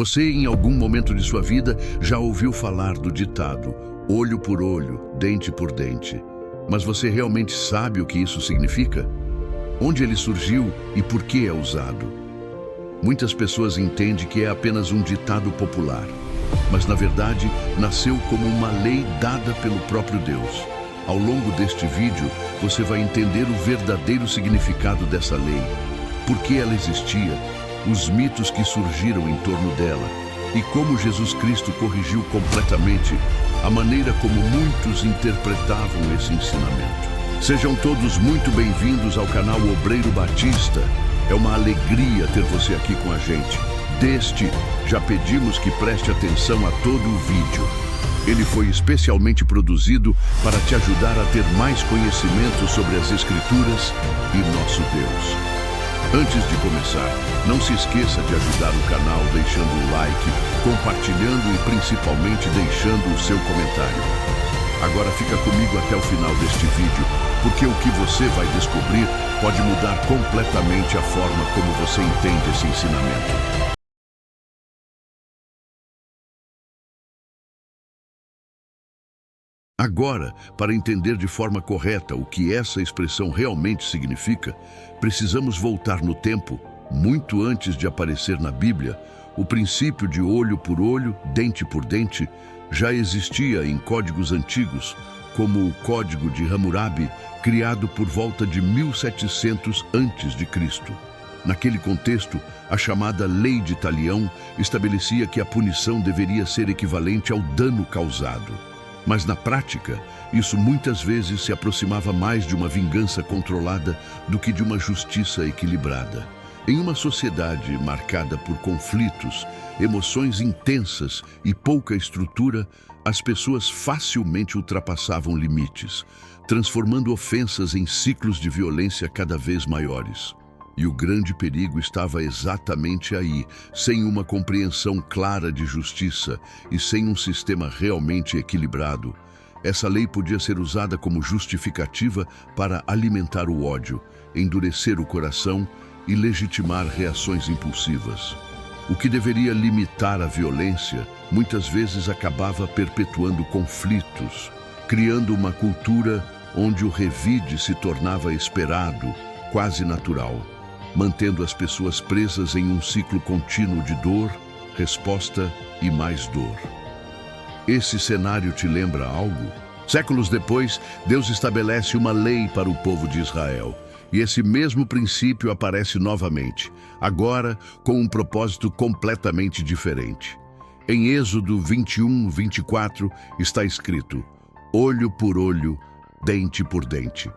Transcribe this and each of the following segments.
Você, em algum momento de sua vida, já ouviu falar do ditado olho por olho, dente por dente. Mas você realmente sabe o que isso significa? Onde ele surgiu e por que é usado? Muitas pessoas entendem que é apenas um ditado popular, mas na verdade nasceu como uma lei dada pelo próprio Deus. Ao longo deste vídeo, você vai entender o verdadeiro significado dessa lei, por que ela existia, os mitos que surgiram em torno dela e como Jesus Cristo corrigiu completamente a maneira como muitos interpretavam esse ensinamento. Sejam todos muito bem-vindos ao canal Obreiro Batista. É uma alegria ter você aqui com a gente. Já pedimos que preste atenção a todo o vídeo. Ele foi especialmente produzido para te ajudar a ter mais conhecimento sobre as Escrituras e nosso Deus. Antes de começar, não se esqueça de ajudar o canal deixando o like, compartilhando e principalmente deixando o seu comentário. Agora fica comigo até o final deste vídeo, porque o que você vai descobrir pode mudar completamente a forma como você entende esse ensinamento. Agora, para entender de forma correta o que essa expressão realmente significa, precisamos voltar no tempo, muito antes de aparecer na Bíblia. O princípio de olho por olho, dente por dente, já existia em códigos antigos, como o Código de Hammurabi, criado por volta de 1700 a.C. Naquele contexto, a chamada Lei de Talião estabelecia que a punição deveria ser equivalente ao dano causado. Mas na prática, isso muitas vezes se aproximava mais de uma vingança controlada do que de uma justiça equilibrada. Em uma sociedade marcada por conflitos, emoções intensas e pouca estrutura, as pessoas facilmente ultrapassavam limites, transformando ofensas em ciclos de violência cada vez maiores. E o grande perigo estava exatamente aí, sem uma compreensão clara de justiça e sem um sistema realmente equilibrado. Essa lei podia ser usada como justificativa para alimentar o ódio, endurecer o coração e legitimar reações impulsivas. O que deveria limitar a violência, muitas vezes acabava perpetuando conflitos, criando uma cultura onde o revide se tornava esperado, quase natural, mantendo as pessoas presas em um ciclo contínuo de dor, resposta e mais dor. Esse cenário te lembra algo? Séculos depois, Deus estabelece uma lei para o povo de Israel. E esse mesmo princípio aparece novamente, agora com um propósito completamente diferente. Em Êxodo 21:24 está escrito: olho por olho, dente por dente.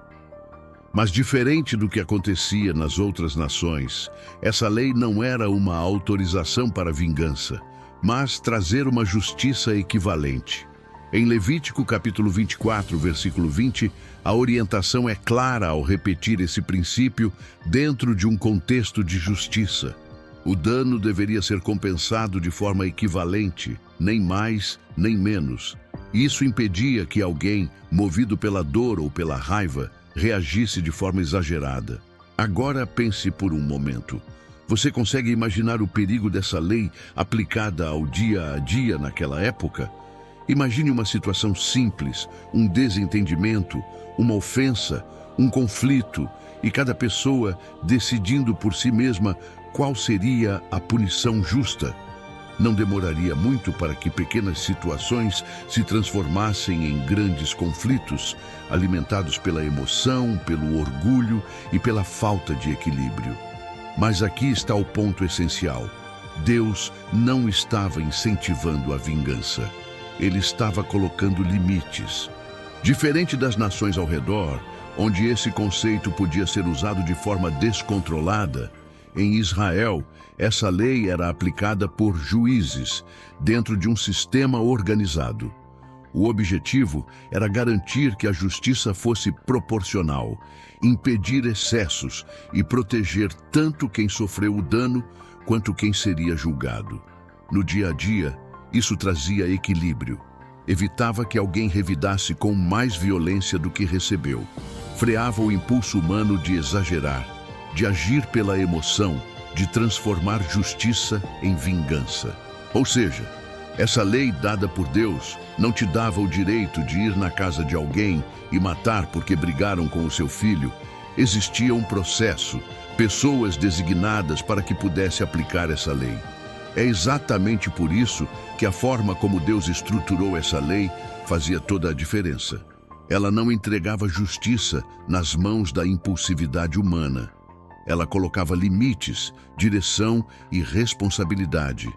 Mas diferente do que acontecia nas outras nações, essa lei não era uma autorização para vingança, mas trazer uma justiça equivalente. Em Levítico capítulo 24, versículo 20, a orientação é clara ao repetir esse princípio dentro de um contexto de justiça. O dano deveria ser compensado de forma equivalente, nem mais nem menos. Isso impedia que alguém, movido pela dor ou pela raiva, reagisse de forma exagerada. Agora pense por um momento. Você consegue imaginar o perigo dessa lei aplicada ao dia a dia naquela época? Imagine uma situação simples, um desentendimento, uma ofensa, um conflito, e cada pessoa decidindo por si mesma qual seria a punição justa. Não demoraria muito para que pequenas situações se transformassem em grandes conflitos, alimentados pela emoção, pelo orgulho e pela falta de equilíbrio. Mas aqui está o ponto essencial. Deus não estava incentivando a vingança. Ele estava colocando limites. Diferente das nações ao redor, onde esse conceito podia ser usado de forma descontrolada, em Israel, essa lei era aplicada por juízes, dentro de um sistema organizado. O objetivo era garantir que a justiça fosse proporcional, impedir excessos e proteger tanto quem sofreu o dano quanto quem seria julgado. No dia a dia, isso trazia equilíbrio. Evitava que alguém revidasse com mais violência do que recebeu. Freava o impulso humano de exagerar, de agir pela emoção, de transformar justiça em vingança. Ou seja, essa lei dada por Deus não te dava o direito de ir na casa de alguém e matar porque brigaram com o seu filho. Existia um processo, pessoas designadas para que pudesse aplicar essa lei. É exatamente por isso que a forma como Deus estruturou essa lei fazia toda a diferença. Ela não entregava justiça nas mãos da impulsividade humana. Ela colocava limites, direção e responsabilidade,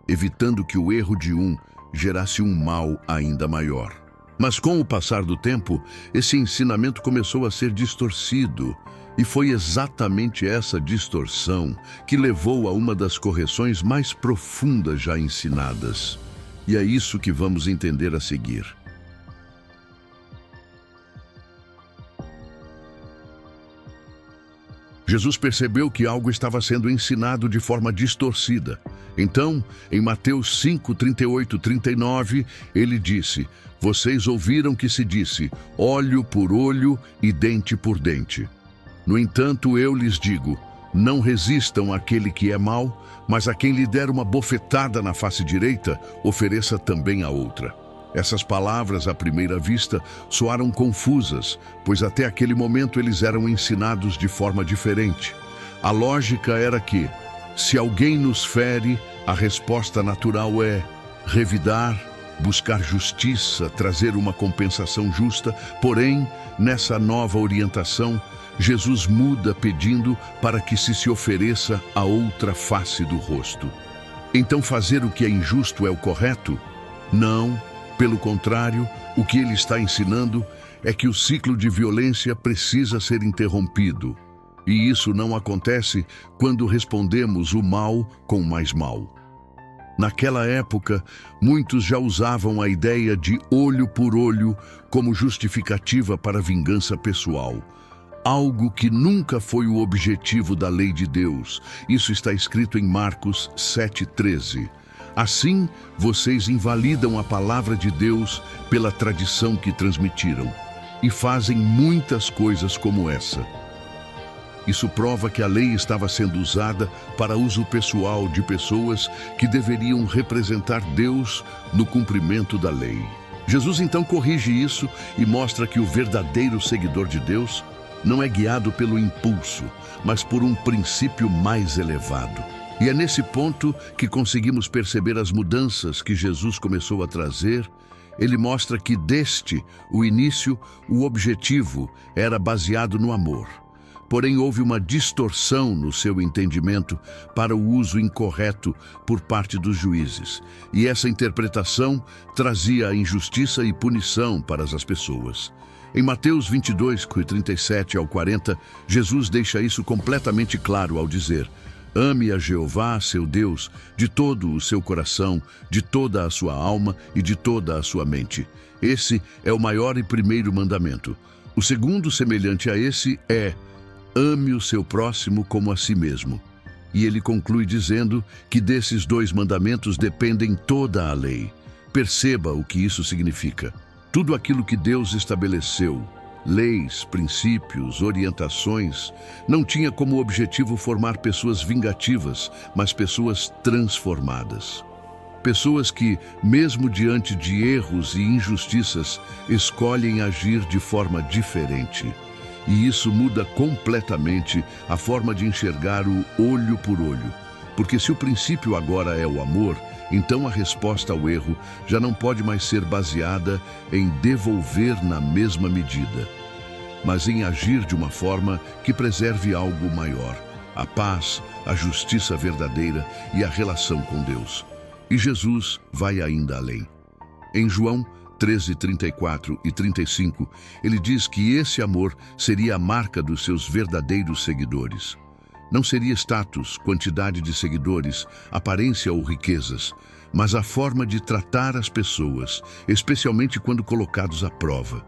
evitando que o erro de um gerasse um mal ainda maior. Mas com o passar do tempo, esse ensinamento começou a ser distorcido, e foi exatamente essa distorção que levou a uma das correções mais profundas já ensinadas. E é isso que vamos entender a seguir. Jesus percebeu que algo estava sendo ensinado de forma distorcida. Então, em Mateus 5, 38, 39, ele disse: "Vocês ouviram que se disse, olho por olho e dente por dente. No entanto, eu lhes digo, não resistam àquele que é mau, mas a quem lhe der uma bofetada na face direita, ofereça também a outra." Essas palavras, à primeira vista, soaram confusas, pois até aquele momento eles eram ensinados de forma diferente. A lógica era que, se alguém nos fere, a resposta natural é revidar, buscar justiça, trazer uma compensação justa. Porém, nessa nova orientação, Jesus muda pedindo para que se ofereça a outra face do rosto. Então fazer o que é injusto é o correto? Não. Pelo contrário, o que ele está ensinando é que o ciclo de violência precisa ser interrompido. E isso não acontece quando respondemos o mal com mais mal. Naquela época, muitos já usavam a ideia de olho por olho como justificativa para vingança pessoal. Algo que nunca foi o objetivo da lei de Deus. Isso está escrito em Marcos 7,13. Assim, vocês invalidam a palavra de Deus pela tradição que transmitiram e fazem muitas coisas como essa. Isso prova que a lei estava sendo usada para uso pessoal de pessoas que deveriam representar Deus no cumprimento da lei. Jesus então corrige isso e mostra que o verdadeiro seguidor de Deus não é guiado pelo impulso, mas por um princípio mais elevado. E é nesse ponto que conseguimos perceber as mudanças que Jesus começou a trazer. Ele mostra que deste, o início, o objetivo era baseado no amor. Porém, houve uma distorção no seu entendimento para o uso incorreto por parte dos juízes. E essa interpretação trazia injustiça e punição para as pessoas. Em Mateus 22, 37 ao 40, Jesus deixa isso completamente claro ao dizer: "Ame a Jeová, seu Deus, de todo o seu coração, de toda a sua alma e de toda a sua mente." Esse é o maior e primeiro mandamento. O segundo, semelhante a esse, é: ame o seu próximo como a si mesmo. E ele conclui dizendo que desses dois mandamentos dependem toda a lei. Perceba o que isso significa. Tudo aquilo que Deus estabeleceu, leis, princípios, orientações, não tinha como objetivo formar pessoas vingativas, mas pessoas transformadas. Pessoas que, mesmo diante de erros e injustiças, escolhem agir de forma diferente. E isso muda completamente a forma de enxergar o olho por olho. Porque se o princípio agora é o amor, então a resposta ao erro já não pode mais ser baseada em devolver na mesma medida, mas em agir de uma forma que preserve algo maior: a paz, a justiça verdadeira e a relação com Deus. E Jesus vai ainda além. Em João 13, 34 e 35, ele diz que esse amor seria a marca dos seus verdadeiros seguidores. Não seria status, quantidade de seguidores, aparência ou riquezas, mas a forma de tratar as pessoas, especialmente quando colocados à prova.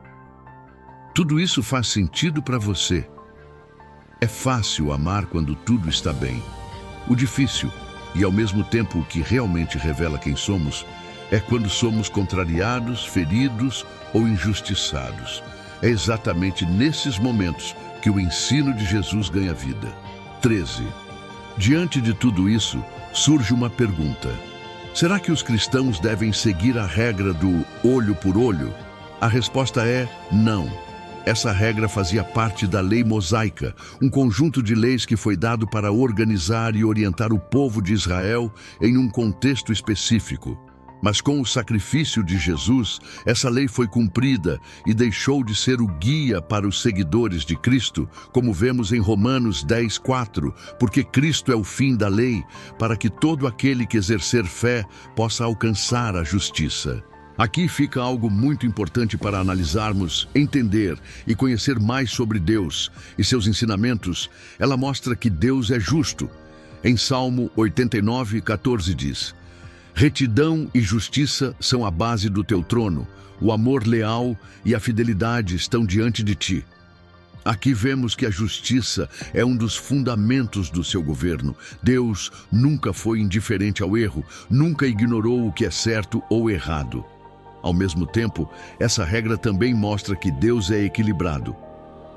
Tudo isso faz sentido para você? É fácil amar quando tudo está bem. O difícil, e ao mesmo tempo o que realmente revela quem somos, é quando somos contrariados, feridos ou injustiçados. É exatamente nesses momentos que o ensino de Jesus ganha vida. 13. Diante de tudo isso, surge uma pergunta: Será que os cristãos devem seguir a regra do olho por olho? A resposta é não. Essa regra fazia parte da lei mosaica, um conjunto de leis que foi dado para organizar e orientar o povo de Israel em um contexto específico. Mas com o sacrifício de Jesus, essa lei foi cumprida e deixou de ser o guia para os seguidores de Cristo, como vemos em Romanos 10:4, porque Cristo é o fim da lei, para que todo aquele que exercer fé possa alcançar a justiça. Aqui fica algo muito importante para analisarmos, entender e conhecer mais sobre Deus e seus ensinamentos. Ela mostra que Deus é justo. Em Salmo 89:14 diz: retidão e justiça são a base do teu trono, o amor leal e a fidelidade estão diante de ti. Aqui vemos que a justiça é um dos fundamentos do seu governo. Deus nunca foi indiferente ao erro, nunca ignorou o que é certo ou errado. Ao mesmo tempo, essa regra também mostra que Deus é equilibrado.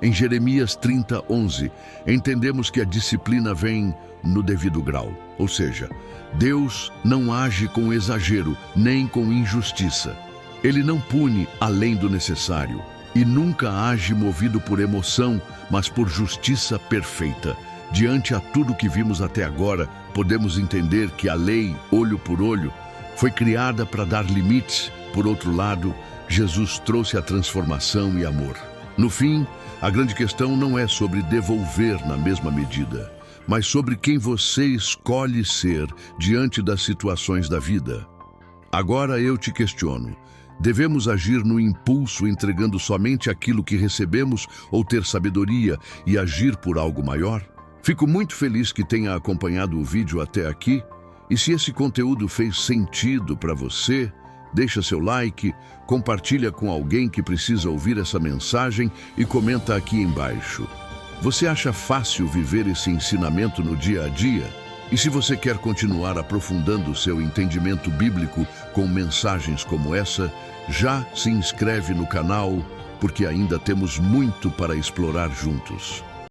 Em Jeremias 30:11, entendemos que a disciplina vem no devido grau, ou seja, Deus não age com exagero nem com injustiça. Ele não pune além do necessário e nunca age movido por emoção, mas por justiça perfeita. Diante a tudo que vimos até agora, podemos entender que a lei, olho por olho, foi criada para dar limites. Por outro lado, Jesus trouxe a transformação e amor. No fim, a grande questão não é sobre devolver na mesma medida, mas sobre quem você escolhe ser diante das situações da vida. Agora eu te questiono: devemos agir no impulso entregando somente aquilo que recebemos ou ter sabedoria e agir por algo maior? Fico muito feliz que tenha acompanhado o vídeo até aqui. E se esse conteúdo fez sentido para você, deixa seu like, compartilha com alguém que precisa ouvir essa mensagem e comenta aqui embaixo. Você acha fácil viver esse ensinamento no dia a dia? E se você quer continuar aprofundando o seu entendimento bíblico com mensagens como essa, já se inscreve no canal, porque ainda temos muito para explorar juntos.